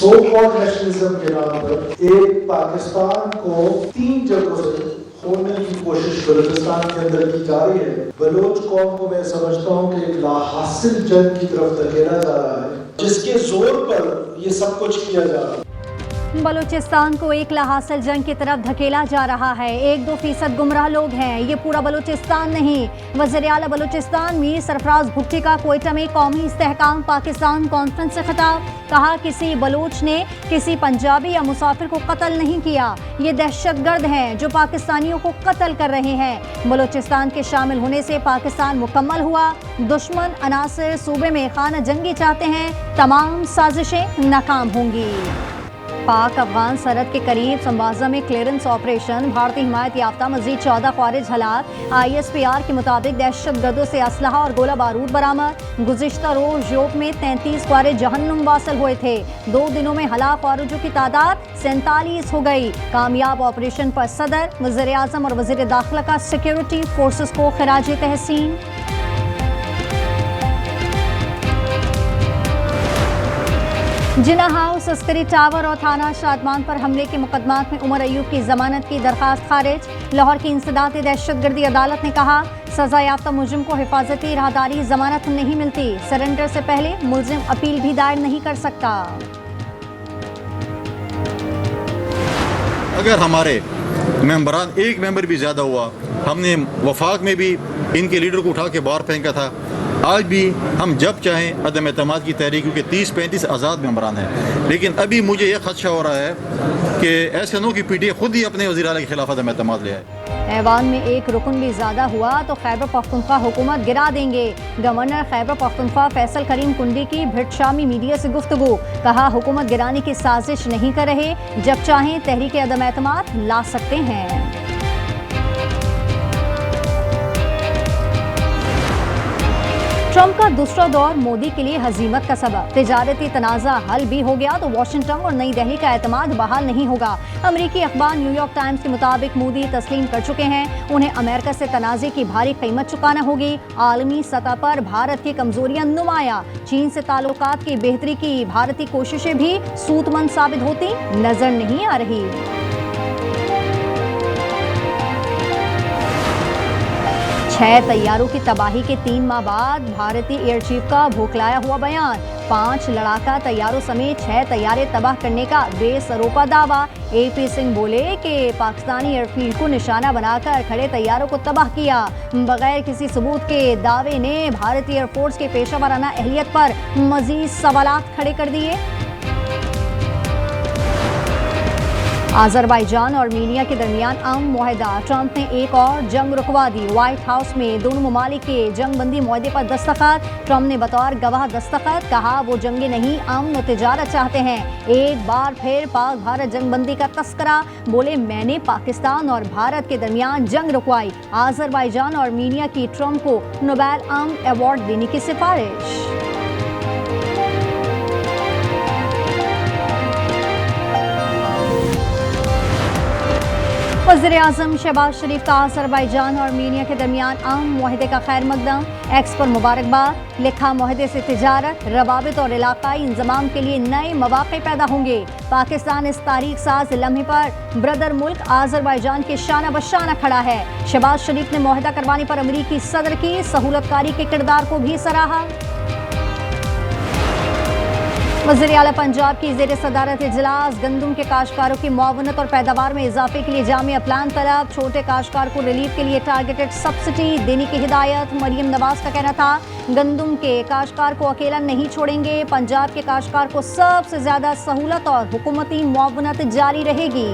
So called nationalism के नाम पर एक पाकिस्तान को 3 जगहों से खोलने की कोशिश बलूचिस्तान के अंदर की जा रही है। बलोच कौम को मैं समझता हूँ कि एक लाहासिल जंग की तरफ धकेला जा रहा है, जिसके जोर पर ये सब कुछ किया जा रहा है। बलूचिस्तान को एक लाहासिल जंग की तरफ धकेला जा रहा है। 1-2% गुमराह लोग हैं, ये पूरा बलूचिस्तान नहीं। वज़ीर आला बलूचिस्तान मीर सरफराज भुट्टी का कोयटा में कौमी इस्तेहकाम पाकिस्तान कॉन्फ्रेंस से खिताब। कहा किसी बलूच ने किसी पंजाबी या मुसाफिर को कत्ल नहीं किया, ये दहशतगर्द हैं जो पाकिस्तानियों को कत्ल कर रहे हैं। बलूचिस्तान के शामिल होने से पाकिस्तान मुकम्मल हुआ। दुश्मन अनासिर सूबे में खाना जंगी चाहते हैं, तमाम साजिशें नाकाम होंगी। पाक अफगान सरहद के करीब संबाजा में क्लियरेंस ऑपरेशन, भारतीय हिमायत याफ्ता मजीद 14 ख्वारिज हलाक। ISPR के मुताबिक दहशतगर्दों से असलहा और गोला बारूद बरामद। गुज़िश्ता रोज योग में 33 ख्वारिज जहन्नुम वासल हुए थे। 2 दिनों में हलाक ख्वारिजों की तादाद 47 हो गई। कामयाब ऑपरेशन पर सदर, वज़ीर आज़म और वज़ीर दाखिला का सिक्योरिटी फोर्सेस को खिराज तहसीन। जिन्ना हाउस, अस्करी टावर और थाना शादमान पर हमले के मुकदमात में उमर अयूब की जमानत की दरखास्त खारिज। लाहौर की इंसदादी दहशतगर्दी अदालत ने कहा सजा याफ्ता मुलजिम को हिफाजती राहदारी जमानत नहीं मिलती। सरेंडर से पहले मुलजिम अपील भी दायर नहीं कर सकता। अगर हमारे मेंबरान एक मेंबर भी ज़्यादा हुआ, हमने वफाक में भी इनके लीडर को उठा के बाहर फेंका था, आज भी हम जब चाहें अदम एतमाद की तहरीक, क्योंकि 30-35 आज़ाद मेंबरान हैं। लेकिन अभी मुझे ये खदशा हो रहा है कि ऐसे नो की PTI खुद ही अपने वज़ीर आला के खिलाफ अदम एतमाद ले आए। ऐवान में एक रुकन भी ज़्यादा हुआ तो खैबर पख्तूनख्वा हुकूमत गिरा देंगे। गवर्नर खैबर पख्तूनख्वा फैसल करीम कुंडी की भिट शामी मीडिया से गुफ्तगू। कहा हुकूमत गिराने की साजिश नहीं कर रहे, जब चाहें तहरीक अदम एतमाद ला सकते हैं। ट्रंप का दूसरा दौर मोदी के लिए हजीमत का सबब। तिजारती तनाज़ा हल भी हो गया तो वाशिंगटन और नई दिल्ली का एतमाद बहाल नहीं होगा। अमरीकी अखबार न्यूयॉर्क टाइम्स के मुताबिक मोदी तस्लीम कर चुके हैं, उन्हें अमेरिका से तनाज़े की भारी कीमत चुकाना होगी। आलमी सतह पर भारत की कमजोरियां नुमाया। चीन से ताल्लुकात की बेहतरी की भारतीय कोशिशें भी सूतमंद साबित होती नजर नहीं आ रही। छह तैयारों की तबाही के 3 माह बाद भारतीय एयर चीफ का भोखलाया हुआ बयान। 5 लड़ाका तैयारों समेत 6 तैयारे तबाह करने का बेसरोपा दावा। AP सिंह बोले कि पाकिस्तानी एयरफील्ड को निशाना बनाकर खड़े तैयारों को तबाह किया। बगैर किसी सबूत के दावे ने भारतीय एयरफोर्स के पेशा वराना अहलियत पर मजीद सवालात खड़े कर दिए। अज़रबैजान और आर्मीनिया के दरमियान अमन मुआहदा, ट्रंप ने एक और जंग रुकवा दी। व्हाइट हाउस में दोनों ममालिक के जंगबंदी मुआहदे पर दस्तखत। ट्रंप ने बतौर गवाह दस्तखत कहा वो जंगे नहीं, अमन और तिजारत चाहते हैं। एक बार फिर पाक भारत जंगबंदी का तस्करा। बोले मैंने पाकिस्तान और भारत के दरमियान जंग रुकवाई। अज़रबैजान और आर्मीनिया की ट्रंप को नोबेल अमन अवार्ड देने की सिफारिश। वज़ीर-ए-आज़म शहबाज शरीफ का अज़रबैजान और आर्मीनिया के दरमियान अमन मुआहदे का खैर मकदम। एक्स पर मुबारकबाद। लिखा मुआहदे से तिजारत, रवाबित और इलाकाई इंज़माम के लिए नए मौक़े पैदा होंगे। पाकिस्तान इस तारीख साज लम्हे पर ब्रदर मुल्क अज़रबैजान के शाना बशाना खड़ा है। शहबाज शरीफ ने मुआहदा करवाने पर अमरीकी सदर की सहूलतकारी के किरदार को भी सराहा। वज़ीर आला पंजाब की ज़ेर सदारत इजलास। गंदम के काश्तकारों की मुआवनत और पैदावार में इजाफे के लिए जामिया प्लान तलब। छोटे काश्तकार को रिलीफ के लिए टारगेटेड सब्सिडी देने की हिदायत। मरियम नवाज का कहना था गंदम के काश्तकार को अकेला नहीं छोड़ेंगे, पंजाब के काश्तकार को सबसे ज्यादा सहूलत और हुकूमती मुआवनत जारी रहेगी।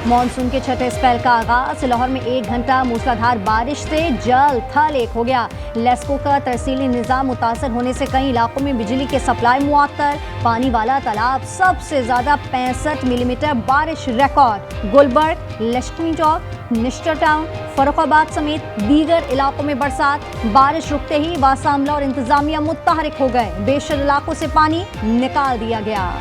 मानसून के छठे स्पेल का आगाज। लाहौर में 1 घंटा मूसलाधार बारिश से जल थल एक हो गया। लेस्को का तरसीली निज़ाम मुतासर होने से कई इलाकों में बिजली के सप्लाई मुअत्तल। पानी वाला तालाब सबसे ज़्यादा 65 मिलीमीटर बारिश रिकॉर्ड। गुलबर्ग, लश्करी चौक, निश्टर टाउन, फर्रुखाबाद समेत दीगर इलाकों में बरसात। बारिश रुकते ही वासा अमला और इंतजामिया मुतहरिक हो गए। बेशर इलाकों से पानी निकाल दिया गया।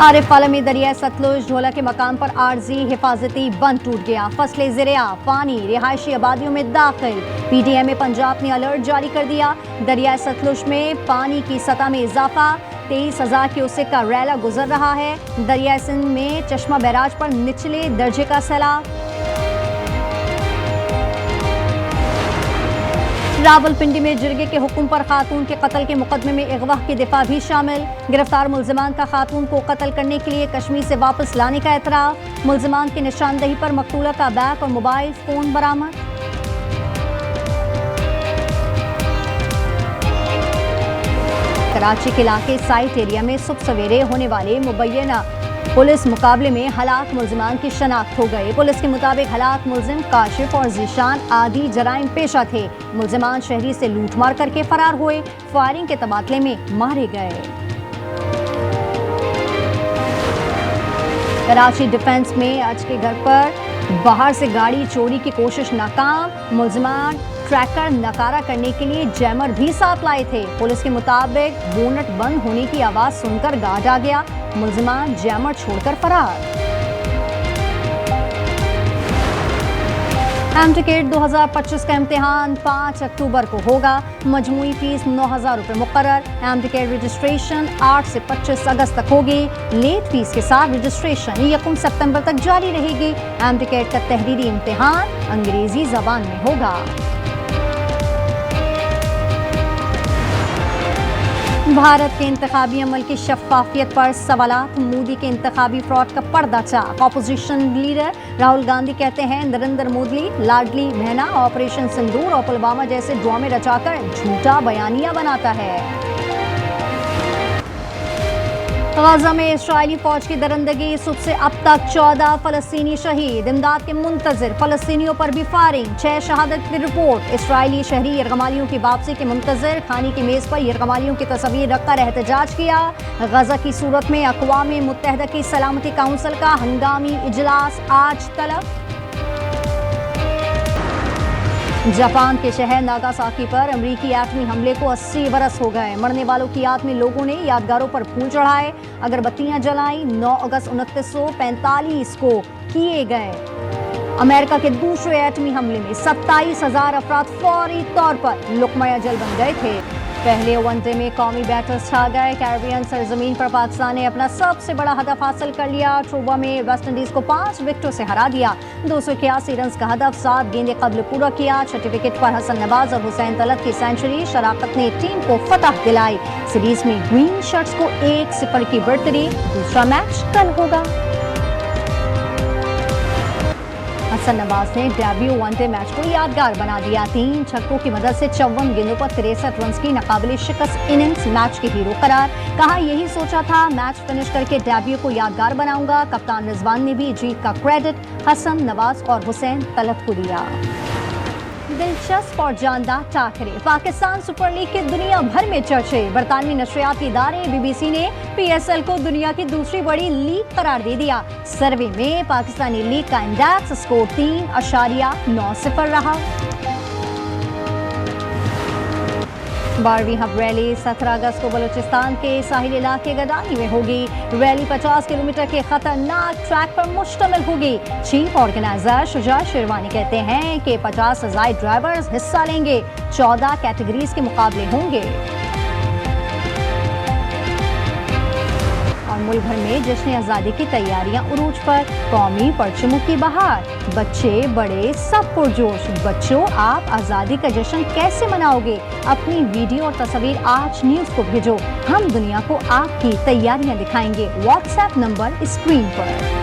आरिफ आलमी दरिया सतलुज ढोला के मकाम पर आर्जी हिफाजती बंद टूट गया। फसलें ज़रिया पानी रिहायशी आबादियों में दाखिल। PDM पंजाब ने अलर्ट जारी कर दिया। दरिया सतलुज में पानी की सतह में इजाफा। 23,000 क्यूसेक का रैला गुजर रहा है। दरिया सिंध में चश्मा बैराज पर निचले दर्जे का सैलाब। रावलपिंडी में जिरगे के हुक्म पर खातून के कत्ल के मुकदमे में अगवा की दिफा भी शामिल। गिरफ्तार मुल्जिमान का खातून को कत्ल करने के लिए कश्मीर से वापस लाने का एतराफ़। मुल्जिमान की निशानदही पर मकतूला का बैग और मोबाइल फोन बरामद। कराची के इलाके साइट एरिया में सुबह सवेरे होने वाले मुबैना पुलिस मुकाबले में हलाक मुल्जिमान की शनाख्त हो गई। पुलिस के मुताबिक हलाक मुल्जिम काशिफ और जीशान आदि जराइम पेशा थे। मुल्जिमान शहरी से लूटमार करके फरार हुए। फायरिंग के तबादले में मारे गए। कराची डिफेंस में आज के घर पर बाहर से गाड़ी चोरी की कोशिश नाकाम। मुल्जिमान ट्रैकर नकारा करने के लिए जैमर भी साथ लाए थे। पुलिस के मुताबिक बोनट बंद होने की आवाज सुनकर गार्ड आ गया। मुल्जिमान जैमर छोड़कर फरार। एमटीकेट 2025 का इम्तिहान 5 अक्टूबर को होगा। मजमूई फीस 9,000 रुपये मुकर्रर। एमटीकेट रजिस्ट्रेशन 8 से 25 अगस्त तक होगी। लेट फीस के साथ रजिस्ट्रेशन 1 सितंबर तक जारी रहेगी। एमटीकेट का तहरीरी इम्तिहान अंग्रेजी जबान में होगा। भारत के इंतखाबी अमल की शफाफियत पर सवालात। मोदी के इंतखाबी फ्रॉड का पर्दा चाक। ऑपोजिशन लीडर राहुल गांधी कहते हैं नरेंद्र मोदी लाडली बहना ऑपरेशन सिंदूर और पुलवामा जैसे ड्रामे रचाकर झूठा बयानिया बनाता है। गाजा में इस्राइली फौज की दरंदगी। सुबह से अब तक 14 फलस्तीनी शहीद। इमदाद के मुंतजर फलस्तीनियों पर भी फायरिंग। 6 शहादत की रिपोर्ट। इस्राइली शहरी यरगमालियों की वापसी के मुंतजर। खाने की मेज पर यरगमालियों की तस्वीर रखकर एहतजाज किया। गाजा की सूरत में अक़वाम मुत्तहिदा की सलामती काउंसिल का हंगामी इजलास आज तलब। जापान के शहर नागासाकी पर अमेरिकी एटमी हमले को 80 बरस हो गए। मरने वालों की याद में लोगों ने यादगारों पर फूल चढ़ाए, अगरबत्तियां जलाई। 9 अगस्त 1945 को किए गए अमेरिका के दूसरे एटमी हमले में 27,000 अफराद फौरी तौर पर लुकमा जल बन गए थे। पहले वनडे में कौमी बैटर्स छा गए। कैरिबियन सरजमीन पर पाकिस्तान ने अपना सबसे बड़ा हदफ हासिल कर लिया। ट्रोबा में वेस्टइंडीज को 5 विकेटों से हरा दिया। 281 रन का हदफ 7 गेंदें कबल पूरा किया। छठे विकेट पर हसन नवाज और हुसैन तलत की सेंचुरी शराकत ने टीम को फतह दिलाई। सीरीज में ग्रीन शर्ट्स को 1-0 की बढ़तरी। दूसरा मैच कल होगा। हसन नवाज ने डेब्यू वनडे मैच को यादगार बना दिया। 3 छक्कों की मदद से 54 गेंदों पर 63 रन की नाकाबिले शिकस्त इनिंग्स मैच के हीरो करार। कहा यही सोचा था, मैच फिनिश करके डेब्यू को यादगार बनाऊंगा। कप्तान रिजवान ने भी जीत का क्रेडिट हसन नवाज और हुसैन तलब को दिया। दिलचस्प और जानदार टाकरे। पाकिस्तान सुपर लीग के दुनिया भर में चर्चे। बरतानवी नशरियाती इदारे BBC ने PSL को दुनिया की दूसरी बड़ी लीग करार दे दिया। सर्वे में पाकिस्तानी लीग का इंडेक्स स्कोर 3.90 रहा। 12वीं हब रैली 17 अगस्त को बलूचिस्तान के साहिल इलाके गदानी में होगी। रैली 50 किलोमीटर के खतरनाक ट्रैक पर मुश्तमिल होगी। चीफ ऑर्गेनाइजर शुजा शेरवानी कहते हैं कि 50,000 ड्राइवर्स हिस्सा लेंगे। 14 कैटेगरीज के मुकाबले होंगे और मुल्क भर में जश्न आज़ादी की तैयारियां उरूज पर। कौमी परचमों की बहार। बच्चे बड़े सब पुरजोश। बच्चों, आप आज़ादी का जश्न कैसे मनाओगे? अपनी वीडियो और तस्वीर आज न्यूज़ को भेजो। हम दुनिया को आपकी तैयारियां दिखाएंगे। व्हाट्सएप नंबर स्क्रीन पर।